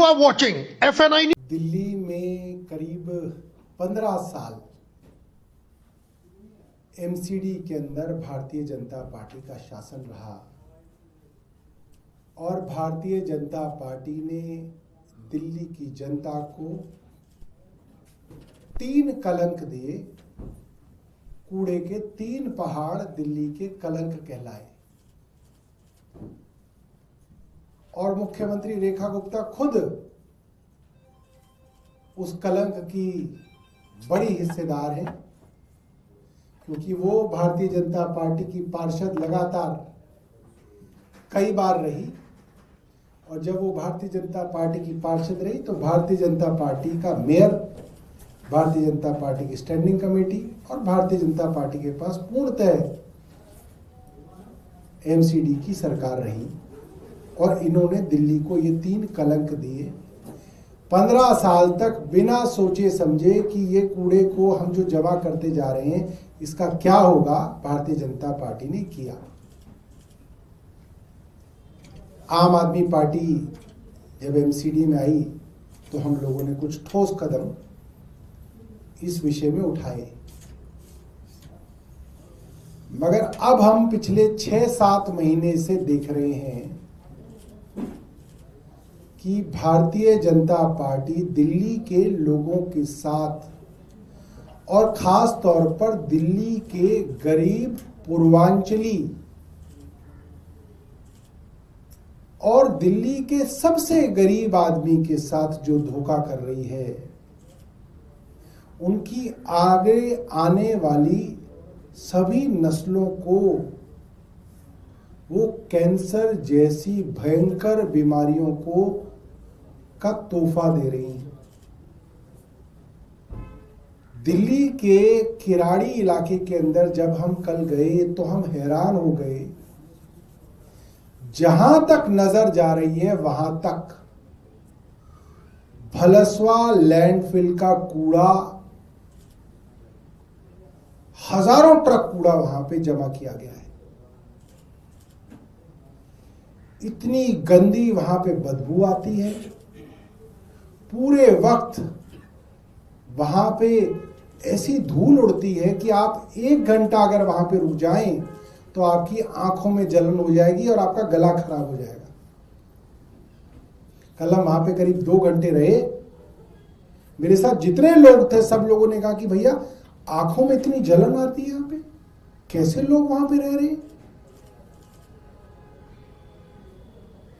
You are watching FNI News. Delhi में करीब 15 साल एमसीडी के अंदर भारतीय जनता पार्टी का शासन रहा और भारतीय जनता पार्टी ने दिल्ली की जनता को 3 कलंक दिए। कूड़े के 3 पहाड़ दिल्ली के कलंक कहलाए और मुख्यमंत्री रेखा गुप्ता खुद उस कलंक की बड़ी हिस्सेदार है, क्योंकि वो भारतीय जनता पार्टी की पार्षद लगातार कई बार रही और जब वो भारतीय जनता पार्टी की पार्षद रही तो भारतीय जनता पार्टी का मेयर, भारतीय जनता पार्टी की स्टैंडिंग कमेटी और भारतीय जनता पार्टी के पास पूर्णतः एमसीडी की सरकार रही और इन्होंने दिल्ली को ये 3 कलंक दिए। 15 साल तक बिना सोचे समझे कि ये कूड़े को हम जो जमा करते जा रहे हैं इसका क्या होगा, भारतीय जनता पार्टी ने किया। आम आदमी पार्टी जब एमसीडी में आई तो हम लोगों ने कुछ ठोस कदम इस विषय में उठाए, मगर अब हम पिछले 6-7 महीने से देख रहे हैं कि भारतीय जनता पार्टी दिल्ली के लोगों के साथ और खास तौर पर दिल्ली के गरीब पूर्वांचली और दिल्ली के सबसे गरीब आदमी के साथ जो धोखा कर रही है, उनकी आगे आने वाली सभी नस्लों को वो कैंसर जैसी भयंकर बीमारियों का तोहफा दे रही हैं। दिल्ली के किराड़ी इलाके के अंदर जब हम कल गए तो हम हैरान हो गए। जहां तक नजर जा रही है वहां तक भलसवा लैंडफिल का कूड़ा, हजारों ट्रक कूड़ा वहां पे जमा किया गया है। इतनी गंदी वहां पे बदबू आती है। पूरे वक्त वहां पे ऐसी धूल उड़ती है कि आप 1 घंटा अगर वहां पे रुक जाएं तो आपकी आंखों में जलन हो जाएगी और आपका गला खराब हो जाएगा। कल हम वहां पे करीब 2 घंटे रहे। मेरे साथ जितने लोग थे सब लोगों ने कहा कि भैया आंखों में इतनी जलन आती है, यहाँ पे कैसे लोग वहां पे रह रहे हैं।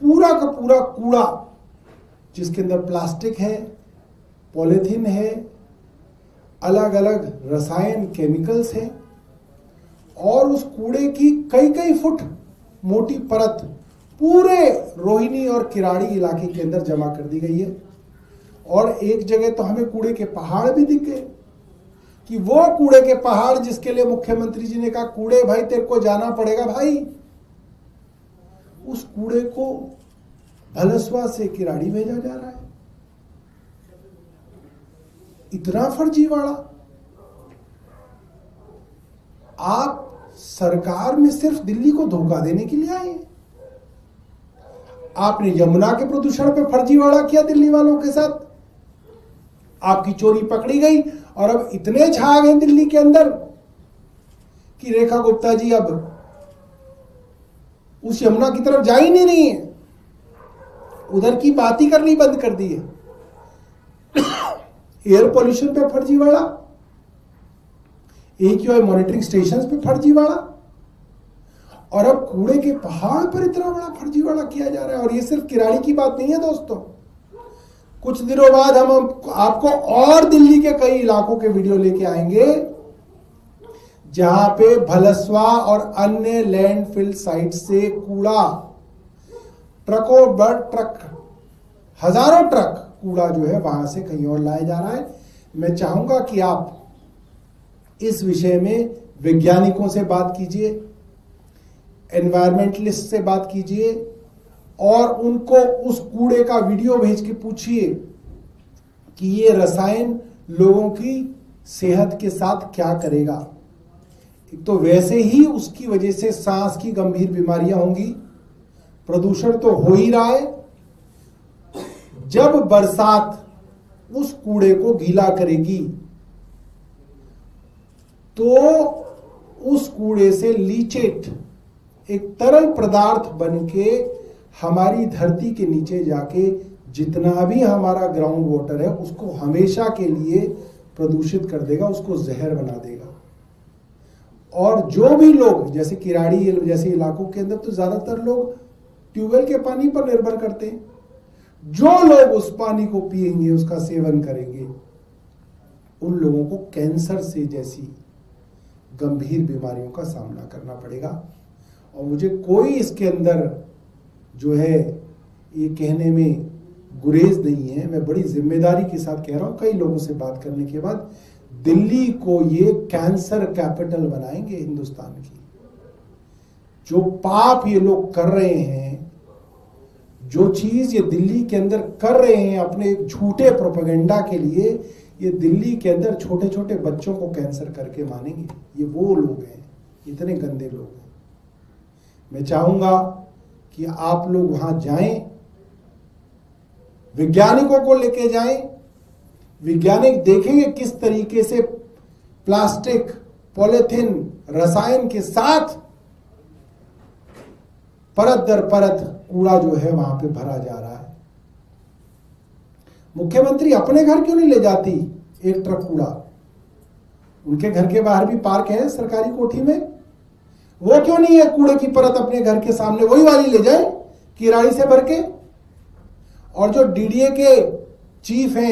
पूरा का पूरा कूड़ा जिसके अंदर प्लास्टिक है, पॉलीथीन है, अलग अलग रसायन केमिकल्स हैं और उस कूड़े की कई फुट मोटी परत पूरे रोहिणी और किराड़ी इलाके के अंदर जमा कर दी गई है। और एक जगह तो हमें कूड़े के पहाड़ भी दिख गए कि वो कूड़े के पहाड़ जिसके लिए मुख्यमंत्री जी ने कहा कूड़े भाई तेरे को जाना पड़ेगा भाई, उस कूड़े को भलसवा से किराड़ी भेजा जा रहा है। इतना फर्जीवाड़ा। आप सरकार में सिर्फ दिल्ली को धोखा देने के लिए आए। आपने यमुना के प्रदूषण पे फर्जीवाड़ा किया दिल्ली वालों के साथ, आपकी चोरी पकड़ी गई और अब इतने छा गए दिल्ली के अंदर कि रेखा गुप्ता जी अब उस यमुना की तरफ जा ही नहीं रही है, उधर की बात ही करनी बंद कर दी है। एयर पोल्यूशन पे फर्जीवाड़ा, AQI मॉनिटरिंग स्टेशंस पे फर्जीवाड़ा और अब कूड़े के पहाड़ पर इतना बड़ा फर्जीवाड़ा किया जा रहा है। और ये सिर्फ किराड़ी की बात नहीं है दोस्तों। कुछ दिनों बाद हम आपको और दिल्ली के कई इलाकों के वीडियो लेके आएंगे जहां पे भलसवा और अन्य लैंडफिल साइट से कूड़ा, ट्रकों पर ट्रक, हजारों ट्रक कूड़ा जो है वहां से कहीं और लाया जा रहा है। मैं चाहूंगा कि आप इस विषय में वैज्ञानिकों से बात कीजिए, एनवायरमेंटलिस्ट से बात कीजिए और उनको उस कूड़े का वीडियो भेज के पूछिए कि ये रसायन लोगों की सेहत के साथ क्या करेगा। एक तो वैसे ही उसकी वजह से सांस की गंभीर बीमारियां होंगी, प्रदूषण तो हो ही रहा है। जब बरसात उस कूड़े को गीला करेगी तो उस कूड़े से लीचेट, एक तरल पदार्थ बनके हमारी धरती के नीचे जाके जितना भी हमारा ग्राउंड वाटर है उसको हमेशा के लिए प्रदूषित कर देगा, उसको जहर बना देगा। और जो भी लोग, जैसे किराड़ी जैसे इलाकों के अंदर तो ज्यादातर लोग ट्यूबवेल के पानी पर निर्भर करते हैं, जो लोग उस पानी को पिएंगे, उसका सेवन करेंगे, उन लोगों को कैंसर से जैसी गंभीर बीमारियों का सामना करना पड़ेगा। और मुझे कोई इसके अंदर जो है ये कहने में गुरेज नहीं है, मैं बड़ी जिम्मेदारी के साथ कह रहा हूं। कई लोगों से बात करने के बाद दिल्ली को ये कैंसर कैपिटल बनाएंगे हिंदुस्तान की। जो पाप ये लोग कर रहे हैं, जो चीज ये दिल्ली के अंदर कर रहे हैं अपने एक झूठे प्रोपेगेंडा के लिए, ये दिल्ली के अंदर छोटे छोटे बच्चों को कैंसर करके मानेंगे। ये वो लोग हैं, इतने गंदे लोग हैं। मैं चाहूंगा कि आप लोग वहां जाएं, वैज्ञानिकों को लेके जाएं, वैज्ञानिक देखेंगे किस तरीके से प्लास्टिक, पॉलिथीन, रसायन के साथ परत दर परत कूड़ा जो है वहां पे भरा जा रहा है। मुख्यमंत्री अपने घर क्यों नहीं ले जाती एक ट्रक कूड़ा? उनके घर के बाहर भी पार्क है सरकारी कोठी में, वो क्यों नहीं है कूड़े की परत अपने घर के सामने वही वाली ले जाए किराड़ी से भर के? और जो डीडीए के चीफ हैं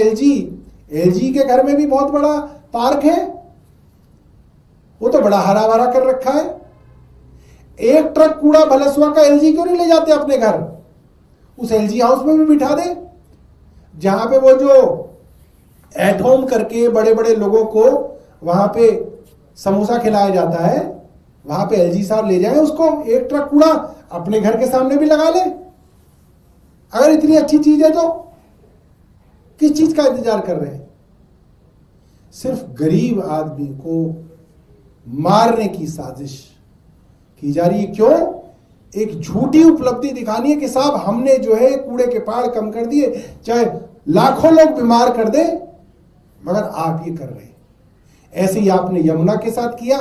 एलजी के घर में भी बहुत बड़ा पार्क है, वो तो बड़ा हरा भरा कर रखा है। एक ट्रक कूड़ा भलसुआ का एलजी क्यों नहीं ले जाते अपने घर? उस एलजी हाउस में भी बिठा दे, जहां पे वो जो एट होम करके बड़े बड़े लोगों को वहां पे समोसा खिलाया जाता है, वहां पे एलजी साहब ले जाएं उसको। एक ट्रक कूड़ा अपने घर के सामने भी लगा ले। अगर इतनी अच्छी चीज है तो किस चीज का इंतजार कर रहे हैं? सिर्फ गरीब आदमी को मारने की साजिश की जा रही है। क्यों? एक झूठी उपलब्धि दिखानी है कि साहब हमने जो है कूड़े के पहाड़ कम कर दिए, चाहे लाखों लोग बीमार कर दे, मगर आप ये कर रहे हैं। ऐसे ही आपने यमुना के साथ किया,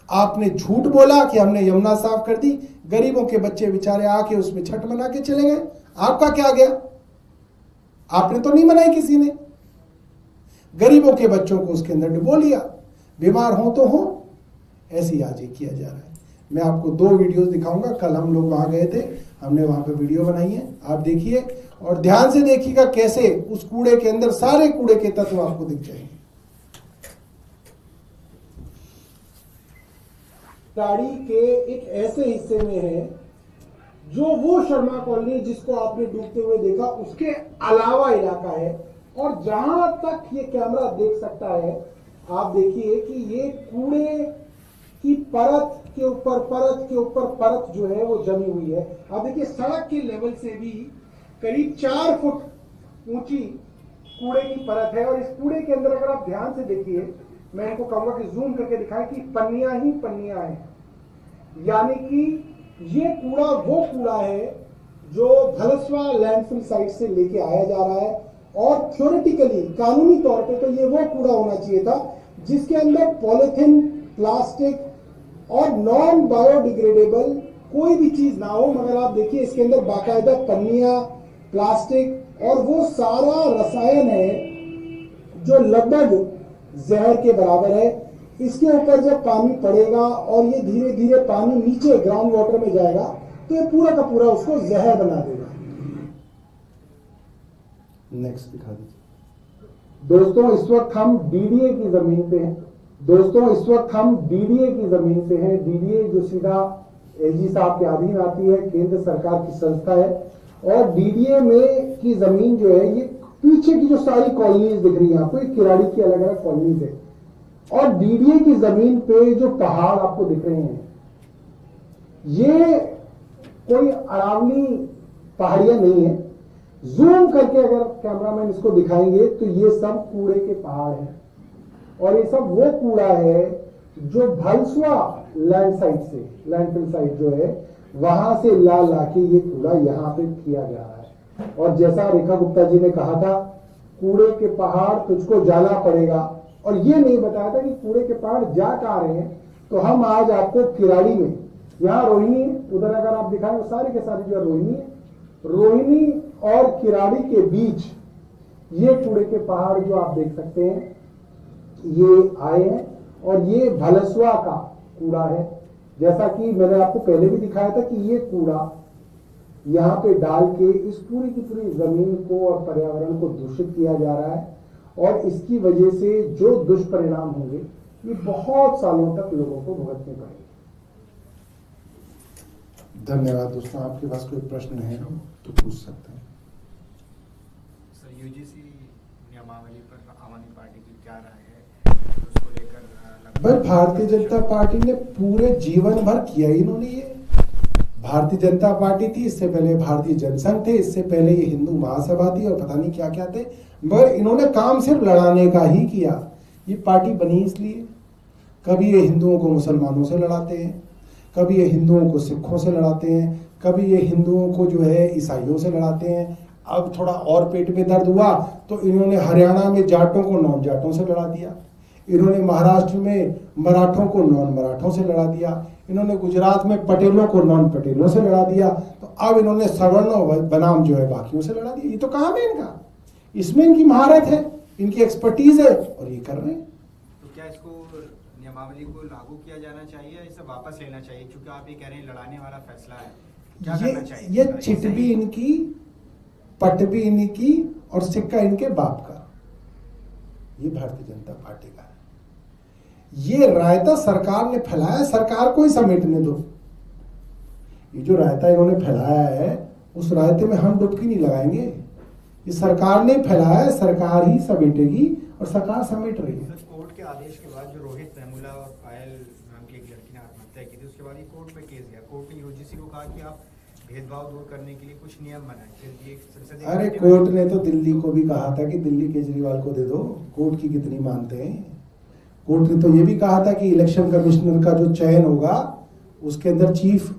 आपने झूठ बोला कि हमने यमुना साफ कर दी, गरीबों के बच्चे बेचारे आके उसमें छठ मना के चले गए। आपका क्या गया? आपने तो नहीं मनाई किसी ने, गरीबों के बच्चों को उसके अंदर डुबो लिया, बीमार हो तो हो। ऐसे ही आज ये किया जा रहा है। मैं आपको 2 वीडियोस दिखाऊंगा। कल हम लोग वहां गए थे, हमने वहां पे वीडियो बनाई है, आप देखिए और ध्यान से देखिएगा कैसे उस कूड़े के अंदर सारे कूड़े के तत्व आपको दिख जाएंगे। गाड़ी के एक ऐसे हिस्से में है जो वो शर्मा कॉलोनी जिसको आपने डूबते हुए देखा उसके अलावा इलाका है। और जहां तक ये कैमरा देख सकता है, आप देखिए कि ये कूड़े की परत के ऊपर परत के ऊपर परत जो है वो जमी हुई है। आप देखिए सड़क के लेवल से भी करीब 4 फुट ऊंची कूड़े की परत है। और इस कूड़े के अंदर अगर आप ध्यान से देखिए, मैं इनको कहूंगा कि जूम करके दिखाएं कि पन्नियां ही पन्नियां हैं। यानी कि ये कूड़ा वो कूड़ा है जो भलसवा लैंडफिल साइट से लेके आया जा रहा है। और थ्योरेटिकली, कानूनी तौर पे तो ये वो कूड़ा होना चाहिए था जिसके अंदर पॉलिथीन, प्लास्टिक और नॉन बायोडिग्रेडेबल कोई भी चीज ना हो। मगर आप देखिए इसके अंदर बाकायदा पन्नियां, प्लास्टिक और वो सारा रसायन है जो लगभग जहर के बराबर है। इसके ऊपर जब पानी पड़ेगा और ये धीरे धीरे पानी नीचे ग्राउंड वाटर में जाएगा तो ये पूरा का पूरा उसको जहर बना देगा। नेक्स्ट दिखा दीजिए। दोस्तों इस वक्त हम डीडीए की जमीन पे हैं। डीडीए जो सीधा एलजी साहब के अधीन आती है, केंद्र सरकार की संस्था है। और डीडीए में की जमीन जो है, ये पीछे की जो सारी कॉलोनीज दिख रही है आपको, किराड़ी की अलग अलग कॉलोनीज है। और डीडीए की जमीन पे जो पहाड़ आपको दिख रहे हैं, ये कोई अरावली पहाड़ियां नहीं है। जूम करके अगर कैमरामैन इसको दिखाएंगे तो ये सब कूड़े के पहाड़ हैं। और ये सब वो कूड़ा है जो भलसुआ लैंडफिल साइट जो है वहां से ला के ये कूड़ा यहाँ पे किया जा रहा है। और जैसा रेखा गुप्ता जी ने कहा था, कूड़े के पहाड़ तुझको जाना पड़ेगा, और ये नहीं बताया था कि कूड़े के पहाड़ जा कहाँ रहे हैं। तो हम आज आपको किराड़ी में, यहाँ रोहिणी, उधर अगर आप दिखाएं वो सारे के सारे जो रोहिणी है, रोहिणी और किराड़ी के बीच ये कूड़े के पहाड़ जो आप देख सकते हैं ये आए हैं, और ये भलसुआ का कूड़ा है। जैसा कि मैंने आपको पहले भी दिखाया था कि ये कूड़ा यहाँ पे डाल के इस पूरी की पूरी जमीन को और पर्यावरण को दूषित किया जा रहा है, और इसकी वजह से जो दुष्परिणाम होंगे ये बहुत सालों तक लोगों को भुगतने पड़ेंगे। धन्यवाद दोस्तों, आपके पास कोई प्रश्न है तो पूछ सकते हैं। सर, यूजीसी नियमावली पर आम आदमी पार्टी की क्या राय है, उसको लेकर भाई भारतीय जनता पार्टी ने पूरे जीवन भर किया ही इन्होंने ये। भारतीय जनता पार्टी थी, इससे पहले भारतीय जनसंघ थे, इससे पहले ये हिंदू महासभा थी, और पता नहीं क्या क्या थे, मगर इन्होंने काम सिर्फ लड़ाने का ही किया। ये पार्टी बनी इसलिए, कभी ये हिंदुओं को मुसलमानों से लड़ाते हैं, कभी ये हिंदुओं को सिखों से लड़ाते हैं, कभी ये हिंदुओं को जो है ईसाइयों से लड़ाते हैं। अब थोड़ा और पेट में दर्द हुआ तो इन्होंने हरियाणा में जाटों को नॉन जाटों से लड़ा दिया, इन्होंने महाराष्ट्र में मराठों को नॉन मराठों से लड़ा दिया, इन्होंने गुजरात में पटेलों को नॉन पटेलों से लड़ा दिया, तो अब इन्होंने सवर्णों बनाम जो है बाकियों से लड़ा दिया। ये तो काम है इनका, इसमें इनकी महारत है, इनकी एक्सपर्टीज है, और ये कर रहे हैं। तो क्या इसको नियमावली को लागू किया जाना चाहिए या इसे वापस लेना चाहिए, क्योंकि आप ये कह रहे हैं लड़ाने वाला फैसला है, क्या करना चाहिए? ये चिट भी इनकी, पट भी इनकी, और सिक्का इनके बाप का। ये भारतीय जनता पार्टी का है। ये रायता सरकार ने फैलाया, सरकार को ही समेटने दो। ये जो रायता इन्होंने फैलाया है उस रायते में हम डुबकी नहीं लगाएंगे। ये सरकार ने फैलाया, सरकार ही समेटेगी, और सरकार समेट रही है। कोर्ट के आदेश के बाद जो रोहित वेमुला और पायल नाम की एक लड़की ने आत्महत्या की थी, उसके बाद ये कोर्ट में केस गया। कोर्ट ने यूजीसी को कहा कि आप भेदभाव दूर करने के लिए कुछ नियम बनाए। फिर ये संसदीय अरे कोर्ट ने तो दिल्ली को भी कहा था कि दिल्ली केजरीवाल को दे दो। कोर्ट की कितनी मानते हैं? कोर्ट ने तो ये भी कहा था कि इलेक्शन कमिश्नर का जो चयन होगा उसके अंदर चीफ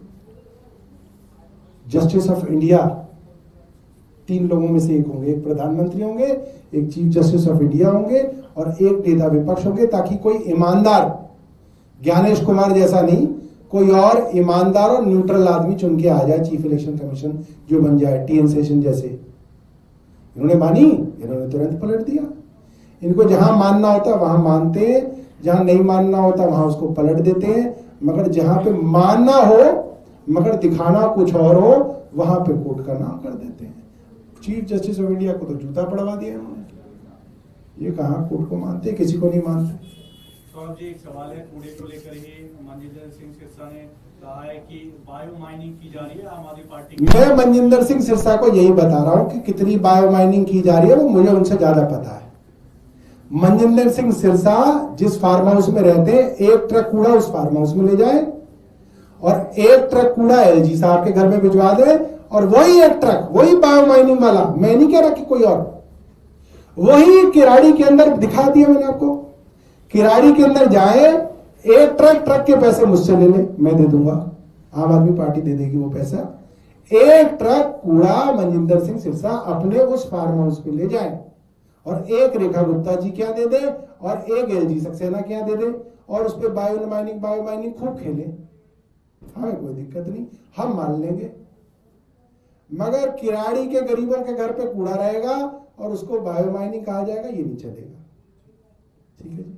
जस्टिस ऑफ इंडिया 3 लोगों में से एक होंगे, एक प्रधानमंत्री होंगे, एक चीफ जस्टिस ऑफ इंडिया होंगे, और एक नेता विपक्ष होंगे, ताकि कोई ईमानदार, ज्ञानेश कुमार जैसा नहीं, कोई और ईमानदार और न्यूट्रल आदमी चुन के आ जाए चीफ इलेक्शन कमीशन जो बन जाए, टीएन सेशन जैसे। इन्होंने मानी, इन्होंने तुरंत पलट दिया। इनको जहां मानना होता है वहां मानते हैं, जहां नहीं मानना होता वहां उसको पलट देते हैं, मगर जहां पे मानना हो मगर दिखाना कुछ और हो वहां पे कोर्ट का नाम कर देते हैं। चीफ जस्टिस ऑफ इंडिया को तो जूता पड़वा दिया इन्होंने। ये कहाँ कोर्ट को मानते, किसी को नहीं मानते। सौरभ जी, एक सवाल है कूड़े को लेकर ही। मनजिंदर सिंह सिरसा ने कहा है कि बायो माइनिंग की जा रही है आम आदमी पार्टी की। मैं मनजिंदर सिंह सिरसा को यही बता रहा हूं कि कितनी बायो माइनिंग की जा रही है वो मुझे उनसे ज्यादा पता है। मनजिंदर सिंह सिरसा जिस फार्म हाउस में रहते हैं, एक ट्रक कूड़ा उस फार्म हाउस में ले जाए और एक ट्रक कूड़ा एलजी साहब के घर में भिजवा दे, और वही एक ट्रक, वही बायो माइनिंग वाला, मैं नहीं कह रहा कि कोई और, वही किराड़ी के अंदर दिखा दिया मैंने आपको, किराड़ी के अंदर जाए, एक ट्रक के पैसे मुझसे ले ले, मैं दे दूंगा, आम आदमी पार्टी दे देगी वो पैसा। एक ट्रक कूड़ा मनजिंदर सिंह सिरसा अपने उस फार्म हाउस पे ले जाए, और एक रेखा गुप्ता जी क्या दे दे, और एक एलजी सक्सेना क्या दे दे, और उस पर बायो माइनिंग खूब खेले, हमें कोई दिक्कत नहीं, हम मान लेंगे। मगर किराड़ी के गरीबों के घर पे कूड़ा रहेगा और उसको बायो माइनिंग कहा जाएगा, ये नहीं चलेगा। ठीक है जी।